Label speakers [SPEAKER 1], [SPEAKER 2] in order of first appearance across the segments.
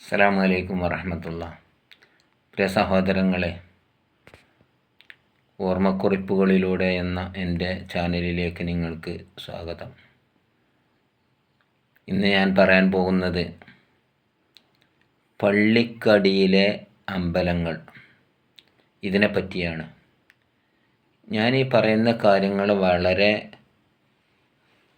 [SPEAKER 1] അസ്സലാമു അലൈക്കും വറഹ്മത്തുള്ളാഹി. പ്രിയ സഹോദരങ്ങളെ, ഓർമ്മക്കുറിപ്പുകളിലൂടെ എന്ന എൻ്റെ ചാനലിലേക്ക് നിങ്ങൾക്ക് സ്വാഗതം. ഇന്ന് ഞാൻ പറയാൻ പോകുന്നത് പള്ളിക്കടിയിലെ അമ്പലങ്ങൾ, ഇതിനെപ്പറ്റിയാണ്. ഞാൻ ഈ പറയുന്ന കാര്യങ്ങൾ വളരെ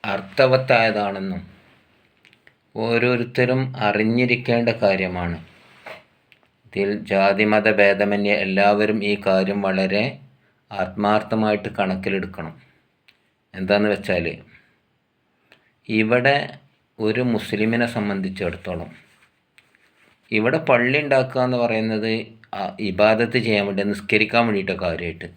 [SPEAKER 1] അർത്ഥവത്തായതാണെന്നും ഓരോരുത്തരും അറിഞ്ഞിരിക്കേണ്ട കാര്യമാണ്. ഇതിൽ ജാതിമത ഭേദമന്യേ എല്ലാവരും ഈ കാര്യം വളരെ ആത്മാർത്ഥമായിട്ട് കണക്കിലെടുക്കണം. എന്താണെന്ന് വെച്ചാൽ, ഇവിടെ ഒരു മുസ്ലിമിനെ സംബന്ധിച്ചിടത്തോളം ഇവിടെ പള്ളി ഉണ്ടാക്കുക എന്ന് പറയുന്നത് ഇബാദത്ത് ചെയ്യാൻ വേണ്ടി, നിസ്കരിക്കാൻ വേണ്ടിയിട്ട് കാര്യമായിട്ട്.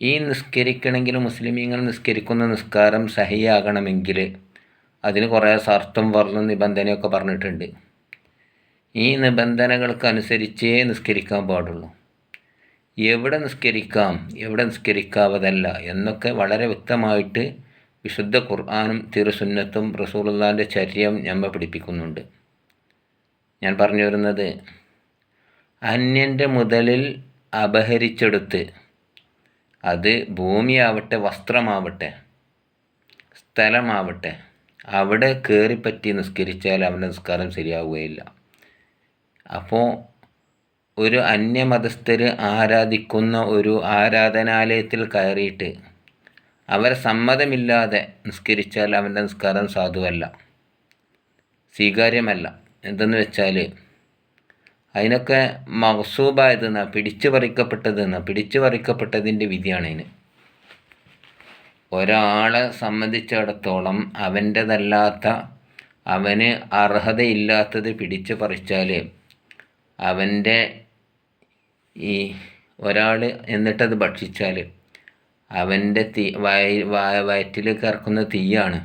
[SPEAKER 1] ഈ നിസ്കരിക്കണമെങ്കിൽ മുസ്ലിമീങ്ങൾ നിസ്കരിക്കുന്ന നിസ്കാരം സഹിയാകണമെങ്കിൽ അതിന് കുറേ ഷർത്തും ഫർളും നിബന്ധനയൊക്കെ പറഞ്ഞിട്ടുണ്ട്. ഈ നിബന്ധനകൾക്കനുസരിച്ചേ നിസ്കരിക്കാൻ പാടുള്ളൂ. എവിടെ നിസ്കരിക്കാം, എവിടെ നിസ്കരിക്കാവതല്ല എന്നൊക്കെ വളരെ വ്യക്തമായിട്ട് വിശുദ്ധ ഖുർആനും തിരുസുന്നത്തും റസൂലുള്ളാഹിൻ്റെ ചര്യയും നമ്മെ പഠിപ്പിക്കുന്നുണ്ട്. ഞാൻ പറഞ്ഞു വരുന്നത്, അന്യൻ്റെ മുതലിൽ അപഹരിച്ചെടുത്ത്, അത് ഭൂമിയാവട്ടെ, വസ്ത്രമാവട്ടെ, സ്ഥലമാവട്ടെ, അവിടെ കയറിപ്പറ്റി നിസ്കരിച്ചാൽ അവൻ്റെ നിസ്കാരം ശരിയാവുകയില്ല. അപ്പോൾ ഒരു അന്യമതസ്ഥർ ആരാധിക്കുന്ന ഒരു ആരാധനാലയത്തിൽ കയറിയിട്ട് അവരെ സമ്മതമില്ലാതെ നിസ്കരിച്ചാൽ അവൻ്റെ നിസ്കാരം സാധുവല്ല, സ്വീകാര്യമല്ല. എന്തെന്ന് വെച്ചാൽ, അതിനൊക്കെ മഗ്സൂബായതെന്നാ, പിടിച്ചു പറിക്കപ്പെട്ടതിൻ്റെ വിധിയാണ് അതിന്. ഒരാളെ സംബന്ധിച്ചിടത്തോളം അവൻ്റെതല്ലാത്ത, അവന് അർഹതയില്ലാത്തത് പിടിച്ചു പറിച്ചാൽ അവൻ്റെ ഒരാൾ എന്നിട്ടത് ഭക്ഷിച്ചാൽ അവൻ്റെ വയറ്റിൽ കറക്കുന്ന തീയാണ്.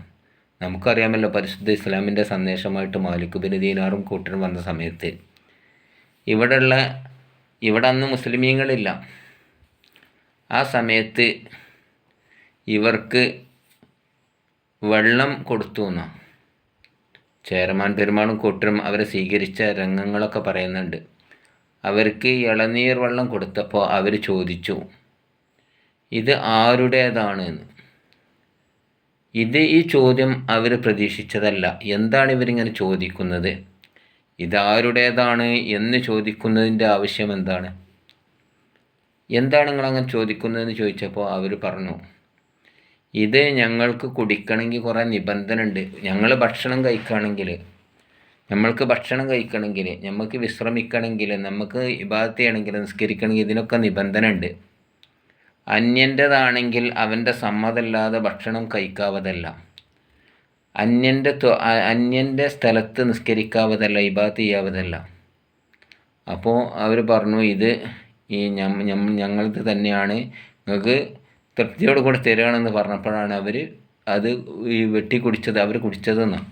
[SPEAKER 1] നമുക്കറിയാമല്ലോ, പരിശുദ്ധ ഇസ്ലാമിൻ്റെ സന്ദേശമായിട്ട് മാലിക് ബിൻ ദീനാറും കൂട്ടരും വന്ന സമയത്ത് ഇവിടെ അന്ന് മുസ്ലിമീങ്ങളില്ല. ആ സമയത്ത് ഇവർക്ക് വെള്ളം കൊടുത്തു എന്നാണ് ചേരമാൻ പെരുമാളും കൂട്ടരും അവരെ സ്വീകരിച്ച രംഗങ്ങളൊക്കെ പറയുന്നുണ്ട്. അവർക്ക് ഇളനീർ വെള്ളം കൊടുത്തപ്പോൾ അവർ ചോദിച്ചു, ഇത് ആരുടേതാണ് എന്ന്. ഈ ചോദ്യം അവർ പ്രതീക്ഷിച്ചതല്ല. എന്താണ് ഇവരിങ്ങനെ ചോദിക്കുന്നത്? ഇതാരുടേതാണ് എന്ന് ചോദിക്കുന്നതിൻ്റെ ആവശ്യം എന്താണ് നിങ്ങളങ്ങനെ ചോദിക്കുന്നതെന്ന് ചോദിച്ചപ്പോൾ അവർ പറഞ്ഞു, ഇത് ഞങ്ങൾക്ക് കുടിക്കണമെങ്കിൽ കുറേ നിബന്ധന ഉണ്ട്. ഭക്ഷണം കഴിക്കണമെങ്കിൽ, നമുക്ക് വിശ്രമിക്കണമെങ്കിൽ, നമുക്ക് ഇബാദത്ത് ചെയ്യണമെങ്കിൽ, നിസ്കരിക്കണമെങ്കിൽ ഇതിനൊക്കെ നിബന്ധന ഉണ്ട്. അന്യൻ്റെതാണെങ്കിൽ അവൻ്റെ സമ്മതമല്ലാതെ ഭക്ഷണം കഴിക്കാവതല്ല, അന്യൻ്റെ സ്ഥലത്ത് നിസ്കരിക്കാവതല്ല, ഇബാദത്ത് ചെയ്യാവതല്ല. അപ്പോൾ അവർ പറഞ്ഞു, ഇത് ഞങ്ങളത് തന്നെയാണ്, നിങ്ങൾക്ക് തൃപ്തിയോട് കൂടെ തരികയാണെന്ന് പറഞ്ഞപ്പോഴാണ് അവർ അത് അവർ കുടിച്ചതെന്നാണ്.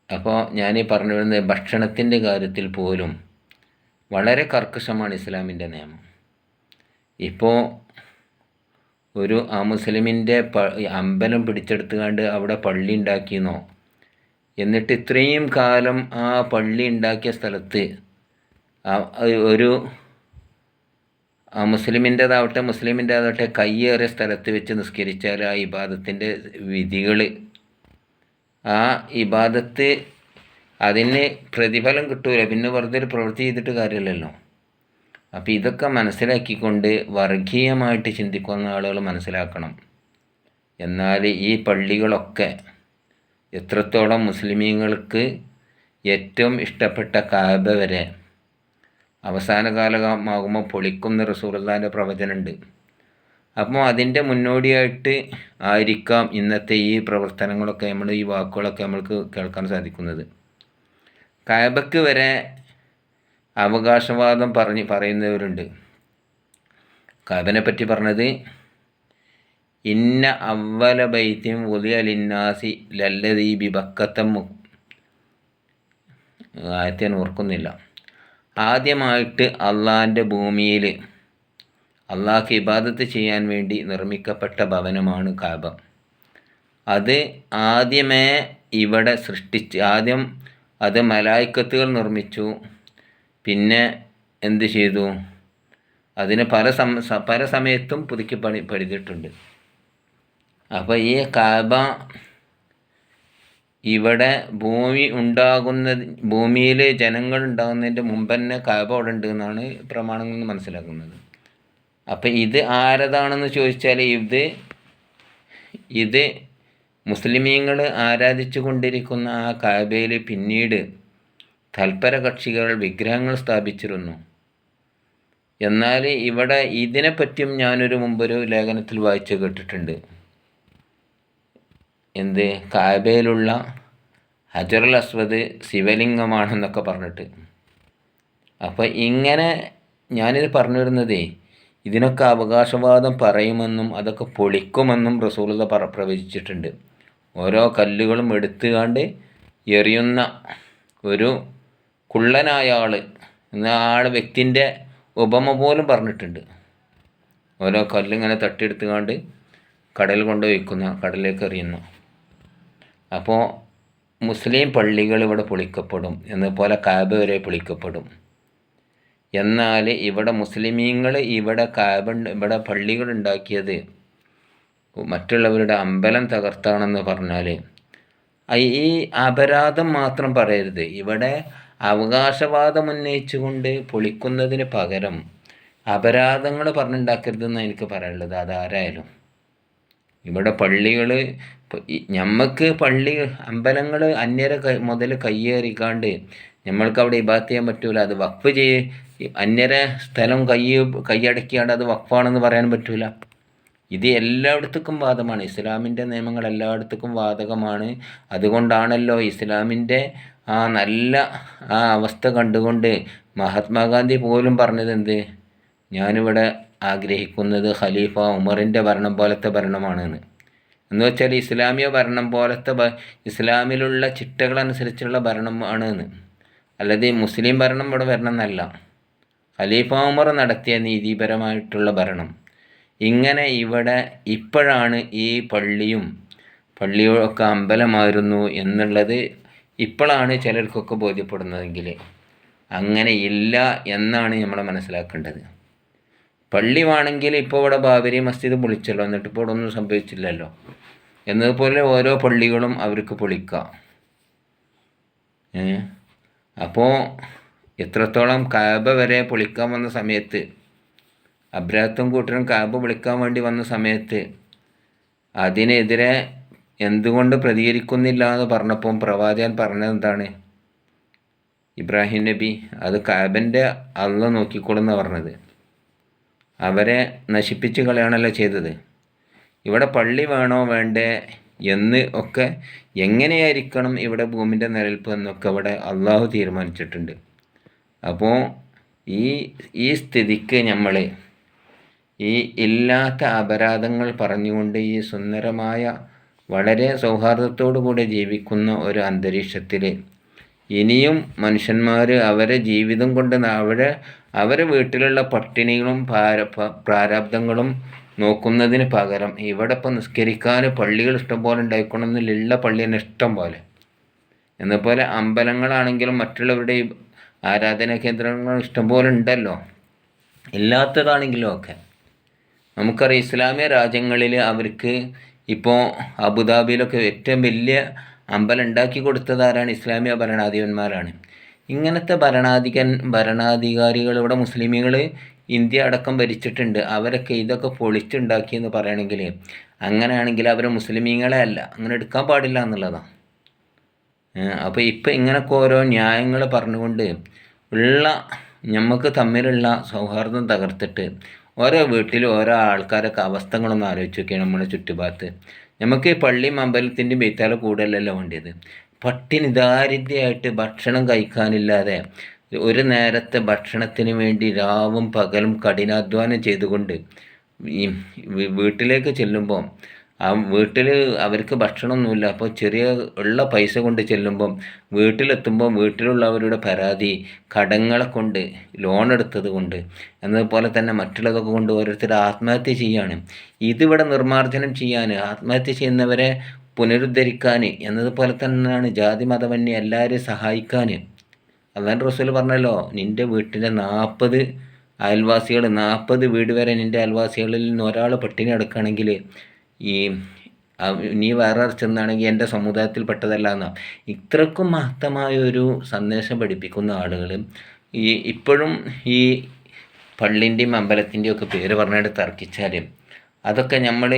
[SPEAKER 1] അപ്പോൾ ഞാൻ പറഞ്ഞു വരുന്നത്, ഭക്ഷണത്തിൻ്റെ കാര്യത്തിൽ പോലും വളരെ കർക്കശമാണ് ഇസ്ലാമിൻ്റെ നിയമം. ഇപ്പോൾ ഒരു മുസ്ലിമിൻ്റെ അമ്പലം പിടിച്ചെടുത്തുകൊണ്ട് അവിടെ പള്ളി ഉണ്ടാക്കിയെന്നോ, എന്നിട്ട് ഇത്രയും കാലം ആ പള്ളി ഉണ്ടാക്കിയ സ്ഥലത്ത് ഒരു മുസ്ലിമിൻ്റേതാവട്ടെ കയ്യേറിയ സ്ഥലത്ത് വെച്ച് നിസ്കരിച്ചാൽ ആ ഇബാദത്തിൻ്റെ വിധികൾ, ആ ഇബാദത്ത് അതിന് പ്രതിഫലം കിട്ടൂല. പിന്നെ വെറുതെ ഒരു പ്രവൃത്തി ചെയ്തിട്ട് കാര്യമില്ലല്ലോ. അപ്പോൾ ഇതൊക്കെ മനസ്സിലാക്കിക്കൊണ്ട് വർഗീയമായിട്ട് ചിന്തിക്കുന്ന ആളുകൾ മനസ്സിലാക്കണം. എന്നാൽ ഈ പള്ളികളൊക്കെ എത്രത്തോളം മുസ്ലിമീങ്ങൾക്ക് ഏറ്റവും ഇഷ്ടപ്പെട്ട കഅബ വരെ അവസാന കാലമാകുമ്പോൾ പൊളിക്കുന്ന റസൂലുള്ളാഹിൻ്റെ പ്രവചനമുണ്ട്. അപ്പോൾ അതിൻ്റെ മുന്നോടിയായിട്ട് ആയിരിക്കാം ഇന്നത്തെ ഈ പ്രവർത്തനങ്ങളൊക്കെ, ഈ വാക്കുകളൊക്കെ നമ്മൾക്ക് കേൾക്കാൻ സാധിക്കുന്നത്. കഅബയ്ക്ക് വരെ അവകാശവാദം പറയുന്നവരുണ്ട്. കഅബനെ പറ്റി പറഞ്ഞത്, ഇന്ന അവ്വല ബൈത്തിൻ വുദിഅ ലിന്നാസി ലല്ലദീ ബിബക്കത്ത, ആയത്തെ ഞാൻ ഓർക്കുന്നില്ല. ആദ്യമായിട്ട് അള്ളാഹിൻ്റെ ഭൂമിയിൽ അള്ളാഹ്ക്ക് ഇബാദത്ത് ചെയ്യാൻ വേണ്ടി നിർമ്മിക്കപ്പെട്ട ഭവനമാണ് കഅബ. അത് ആദ്യമേ ഇവിടെ ആദ്യം അത് മലായിക്കത്തുകൾ നിർമ്മിച്ചു. പിന്നെ എന്ത് ചെയ്തു? അതിന് പല സമയത്തും പുതുക്കി പണിതിട്ടുണ്ട്. അപ്പോൾ ഈ കാബ ഇവിടെ ഭൂമിയിൽ ജനങ്ങൾ ഉണ്ടാകുന്നതിൻ്റെ മുമ്പ് തന്നെ കാബ അവിടെ ഉണ്ട് എന്നാണ് പ്രമാണങ്ങളിൽ നിന്ന് മനസ്സിലാക്കുന്നത്. അപ്പം ഇത് ആരതാണെന്ന് ചോദിച്ചാൽ ഇത് മുസ്ലിമീങ്ങൾ ആരാധിച്ചു കൊണ്ടിരിക്കുന്ന ആ കാബയിൽ പിന്നീട് തൽപര കക്ഷികൾ വിഗ്രഹങ്ങൾ സ്ഥാപിച്ചിരുന്നു. എന്നാൽ ഇവിടെ ഇതിനെപ്പറ്റിയും ഞാനൊരു മുമ്പൊരു ലേഖനത്തിൽ വായിച്ച് കേട്ടിട്ടുണ്ട്. കാബയിലുള്ള ഹജറുൽ അസ്വദ് ശിവലിംഗമാണെന്നൊക്കെ പറഞ്ഞിട്ട്. അപ്പോൾ ഇങ്ങനെ ഞാനിത് പറഞ്ഞു വരുന്നതേ, ഇതിനൊക്കെ അവകാശവാദം പറയുമെന്നും അതൊക്കെ പൊളിക്കുമെന്നും റസൂലുള്ളാഹി പ്രവചിച്ചിട്ടുണ്ട്. ഓരോ കല്ലുകളും എടുത്തുകൊണ്ട് എറിയുന്ന ഒരു കുള്ളനായ ആൾ വ്യക്തിൻ്റെ ഉപമ പോലും പറഞ്ഞിട്ടുണ്ട്. ഓരോ കല്ലിങ്ങനെ തട്ടിയെടുത്തുകൊണ്ട് കടലിൽ കൊണ്ട് വയ്ക്കുന്ന, കടലിലേക്ക് എറിയുന്നു. അപ്പോൾ മുസ്ലിം പള്ളികൾ ഇവിടെ പൊളിക്കപ്പെടും, എന്നതുപോലെ കാബ വരെ പൊളിക്കപ്പെടും. എന്നാൽ ഇവിടെ മുസ്ലിമീങ്ങൾ ഇവിടെ പള്ളികൾ ഉണ്ടാക്കിയത് മറ്റുള്ളവരുടെ അമ്പലം തകർത്താണെന്ന് പറഞ്ഞാൽ ഈ അപരാധം മാത്രം പറയരുത്. ഇവിടെ അവകാശവാദം ഉന്നയിച്ചുകൊണ്ട് പൊളിക്കുന്നതിന് പകരം അപരാധങ്ങൾ പറഞ്ഞുണ്ടാക്കരുതെന്ന് എനിക്ക് പറയാനുള്ളത്. അതാരായാലും ഇവിടെ പള്ളികൾ, ഞമ്മക്ക് അമ്പലങ്ങൾ അന്യരെ മുതൽ കയ്യേറിക്കാണ്ട് നമ്മൾക്ക് അവിടെ ഇബാദത്ത് ചെയ്യാൻ പറ്റൂല. അത് വഖഫ് അന്യരെ സ്ഥലം കൈയടക്കിയാണ്ട് അത് വഖഫാണെന്ന് പറയാൻ പറ്റൂല. ഇത് എല്ലായിടത്തേക്കും വാദമാണ്. ഇസ്ലാമിൻ്റെ നിയമങ്ങൾ എല്ലായിടത്തേക്കും ബാധകമാണ്. അതുകൊണ്ടാണല്ലോ ഇസ്ലാമിൻ്റെ നല്ല അവസ്ഥ കണ്ടുകൊണ്ട് മഹാത്മാഗാന്ധി പോലും പറഞ്ഞത് ഞാനിവിടെ ആഗ്രഹിക്കുന്നത് ഖലീഫ ഉമറിൻ്റെ ഭരണം പോലത്തെ ഭരണമാണെന്ന്. എന്ന് വെച്ചാൽ ഇസ്ലാമിക ഭരണം പോലത്തെ ഇസ്ലാമിലുള്ള ചിട്ടകളനുസരിച്ചുള്ള ഭരണം ആണെന്ന്, അല്ലാതെ മുസ്ലിം ഭരണം ഇവിടെ വരണമെന്നല്ല. ഖലീഫ ഉമർ നടത്തിയ നീതിപരമായിട്ടുള്ള ഭരണം. ഇങ്ങനെ ഇവിടെ ഇപ്പോഴാണ് ഈ പള്ളിയൊക്കെ അമ്പലമായിരുന്നു എന്നുള്ളത് ഇപ്പോഴാണ് ചിലർക്കൊക്കെ ബോധ്യപ്പെടുന്നതെങ്കിൽ അങ്ങനെ ഇല്ല എന്നാണ് നമ്മൾ മനസ്സിലാക്കേണ്ടത്. പള്ളി വേണമെങ്കിൽ ഇപ്പോൾ ഇവിടെ ബാബരി മസ്ജിദ് പൊളിച്ചല്ലോ, എന്നിട്ട് ഇപ്പോൾ ഇവിടെ ഒന്നും സംഭവിച്ചില്ലല്ലോ. എന്നതുപോലെ ഓരോ പള്ളികളും അവർക്ക് പൊളിക്കാം. അപ്പോൾ എത്രത്തോളം കാബ വരെ പൊളിക്കാൻ വന്ന സമയത്ത്, അബ്രാഹത്തും കൂട്ടരും കാബ പൊളിക്കാൻ വേണ്ടി വന്ന സമയത്ത് അതിനെതിരെ എന്തുകൊണ്ട് പ്രതികരിക്കുന്നില്ല എന്ന് പറഞ്ഞപ്പോൾ പ്രവാചകൻ പറഞ്ഞത് എന്താണ്? ഇബ്രാഹിം നബി അത് കാബൻ്റെ അള്ളാഹ് നോക്കിക്കോളെന്ന് പറഞ്ഞത്. അവരെ നശിപ്പിച്ച് കളയാണല്ലോ ചെയ്തത്. ഇവിടെ പള്ളി വേണോ വേണ്ടേ എന്ന് ഒക്കെ, എങ്ങനെയായിരിക്കണം ഇവിടെ ഭൂമിൻ്റെ നിലനിൽപ്പ് എന്നൊക്കെ ഇവിടെ അള്ളാഹു തീരുമാനിച്ചിട്ടുണ്ട്. അപ്പോൾ ഈ സ്ഥിതിക്ക് നമ്മൾ ഈ ഇല്ലാത്ത അപരാധങ്ങൾ പറഞ്ഞുകൊണ്ട് ഈ സുന്ദരമായ വളരെ സൗഹാർദ്ദത്തോടു കൂടി ജീവിക്കുന്ന ഒരു അന്തരീക്ഷത്തിൽ ഇനിയും മനുഷ്യന്മാർ അവരെ ജീവിതം കൊണ്ട് അവരെ വീട്ടിലുള്ള പട്ടിണികളും പ്രാരാബ്ദങ്ങളും നോക്കുന്നതിന് പകരം ഇവിടെ ഇപ്പോൾ നിസ്കരിക്കാൻ പള്ളികൾ ഇഷ്ടം പോലെ ഉണ്ടായിക്കൊള്ളുന്നില്ല. പള്ളി തന്നെ ഇഷ്ടം പോലെ. എന്നപോലെ അമ്പലങ്ങളാണെങ്കിലും മറ്റുള്ളവരുടെ ആരാധനാ കേന്ദ്രങ്ങൾ ഇഷ്ടം പോലെ ഉണ്ടല്ലോ. ഇല്ലാത്തതാണെങ്കിലും ഒക്കെ നമുക്കറിയാം, ഇസ്ലാമിക രാജ്യങ്ങളിൽ അവർക്ക് ഇപ്പോൾ അബുദാബിയിലൊക്കെ ഏറ്റവും വലിയ അമ്പലം ഉണ്ടാക്കി കൊടുത്തത് ആരാണ്? ഇസ്ലാമിക ഭരണാധിപന്മാരാണ്. ഇങ്ങനത്തെ ഭരണാധികാരികൾ ഇവിടെ മുസ്ലിമുകൾ ഇന്ത്യ അടക്കം ഭരിച്ചിട്ടുണ്ട്. അവരൊക്കെ ഇതൊക്കെ പൊളിച്ചുണ്ടാക്കിയെന്ന് പറയണമെങ്കിൽ, അങ്ങനെയാണെങ്കിൽ അവർ മുസ്ലിമീങ്ങളെ അല്ല, അങ്ങനെ എടുക്കാൻ പാടില്ല എന്നുള്ളതാണ്. അപ്പോൾ ഇപ്പം ഇങ്ങനൊക്കെ ഓരോ ന്യായങ്ങൾ പറഞ്ഞുകൊണ്ട് നമുക്ക് തമ്മിലുള്ള സൗഹാർദ്ദം തകർത്തിട്ട് ഓരോ വീട്ടിലും ഓരോ ആൾക്കാരൊക്കെ അവസ്ഥകളൊന്നും ആലോചിച്ച് നോക്കിയാണ് നമ്മുടെ ചുറ്റുഭാഗത്ത്. നമുക്ക് ഈ പള്ളിയും അമ്പലത്തിൻ്റെയും ബെയ്ത്താല കൂടുതലല്ലോ വേണ്ടിയത്. പട്ടിണി ദാരിദ്ര്യമായിട്ട് ഭക്ഷണം കഴിക്കാനില്ലാതെ ഒരു നേരത്തെ ഭക്ഷണത്തിന് വേണ്ടി രാവും പകലും കഠിനാധ്വാനം ചെയ്തുകൊണ്ട് ഈ വീട്ടിലേക്ക് ചെല്ലുമ്പോൾ വീട്ടിൽ അവർക്ക് ഭക്ഷണമൊന്നുമില്ല. അപ്പോൾ ചെറിയ ഉള്ള പൈസ കൊണ്ട് ചെല്ലുമ്പം വീട്ടിലെത്തുമ്പോൾ വീട്ടിലുള്ളവരുടെ പരാതി കടങ്ങളെ കൊണ്ട്, ലോൺ എടുത്തത് കൊണ്ട്, എന്നതുപോലെ തന്നെ മറ്റുള്ളതൊക്കെ കൊണ്ട് ഓരോരുത്തർ ആത്മഹത്യ ചെയ്യാണ്. ഇതിവിടെ നിർമ്മാർജ്ജനം ചെയ്യാൻ ആത്മഹത്യ ചെയ്യുന്നവരെ പുനരുദ്ധരിക്കാൻ എന്നതുപോലെ തന്നെയാണ് ജാതി മതമന്യേ എല്ലാവരെയും സഹായിക്കാൻ. അല്ലാണ്ട് റസൂൽ പറഞ്ഞല്ലോ, നിൻ്റെ വീട്ടിലെ 40 അയൽവാസികൾ, 40 വീട് വരെ നിൻ്റെ അയൽവാസികളിൽ നിന്ന് ഒരാൾ പട്ടിണി കിടക്കുകയാണെങ്കിൽ നീ വേറെ ചെന്നാണെങ്കിൽ എൻ്റെ സമുദായത്തിൽ പെട്ടതല്ല എന്നാണ്. ഇത്രക്കും മഹത്തമായൊരു സന്ദേശം പഠിപ്പിക്കുന്ന ആളുകൾ ഇപ്പോഴും ഈ പള്ളിൻ്റെയും അമ്പലത്തിൻ്റെയും ഒക്കെ പേര് പറഞ്ഞിട്ട് തർക്കിച്ചാൽ അതൊക്കെ നമ്മൾ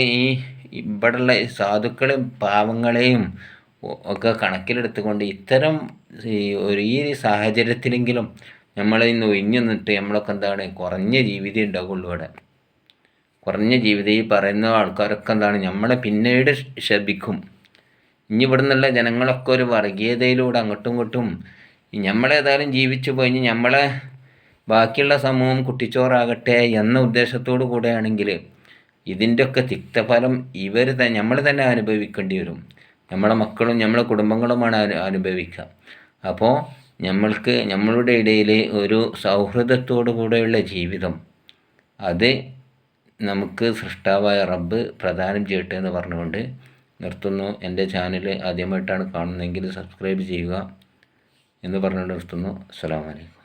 [SPEAKER 1] ഇവിടെയുള്ള സാധുക്കളെയും പാവങ്ങളെയും ഒക്കെ കണക്കിലെടുത്തുകൊണ്ട് ഇത്തരം ഈ സാഹചര്യത്തിലെങ്കിലും നമ്മളിന്ന് ഒഴിഞ്ഞു നിന്നിട്ട് നമ്മളൊക്കെ എന്താണ് കുറഞ്ഞ ജീവിതം ഉണ്ടാവുള്ളൂ. ഇവിടെ കുറഞ്ഞ ജീവിതം ഈ പറയുന്ന ആൾക്കാരൊക്കെ എന്താണ് നമ്മളെ പിന്നീട് ശപിക്കും. ഇനി ഇവിടെ നിന്നുള്ള ജനങ്ങളൊക്കെ ഒരു വർഗീയതയിലൂടെ അങ്ങോട്ടും ഇങ്ങോട്ടും നമ്മളേതായാലും ജീവിച്ചു പോയി നമ്മളെ ബാക്കിയുള്ള സമൂഹം കുട്ടിച്ചോറാകട്ടെ എന്ന ഉദ്ദേശത്തോടു കൂടെയാണെങ്കിൽ ഇതിൻ്റെയൊക്കെ തിക്തഫലം നമ്മൾ തന്നെ അനുഭവിക്കേണ്ടി വരും. നമ്മളെ മക്കളും നമ്മളെ കുടുംബങ്ങളുമാണ് അനുഭവിക്കുക. അപ്പോൾ നമ്മളുടെ ഇടയിൽ ഒരു സൗഹൃദത്തോടു കൂടെയുള്ള ജീവിതം അത് നമുക്ക് സൃഷ്ടാവായ റബ്ബ് പ്രദാനം ചെയ്യട്ടെ എന്ന് പറഞ്ഞുകൊണ്ട് നിർത്തുന്നു. എൻ്റെ ചാനൽ ആദ്യമായിട്ടാണ് കാണുന്നതെങ്കിൽ സബ്സ്ക്രൈബ് ചെയ്യുക എന്ന് പറഞ്ഞുകൊണ്ട് നിർത്തുന്നു. അസ്സലാമു അലൈക്കും.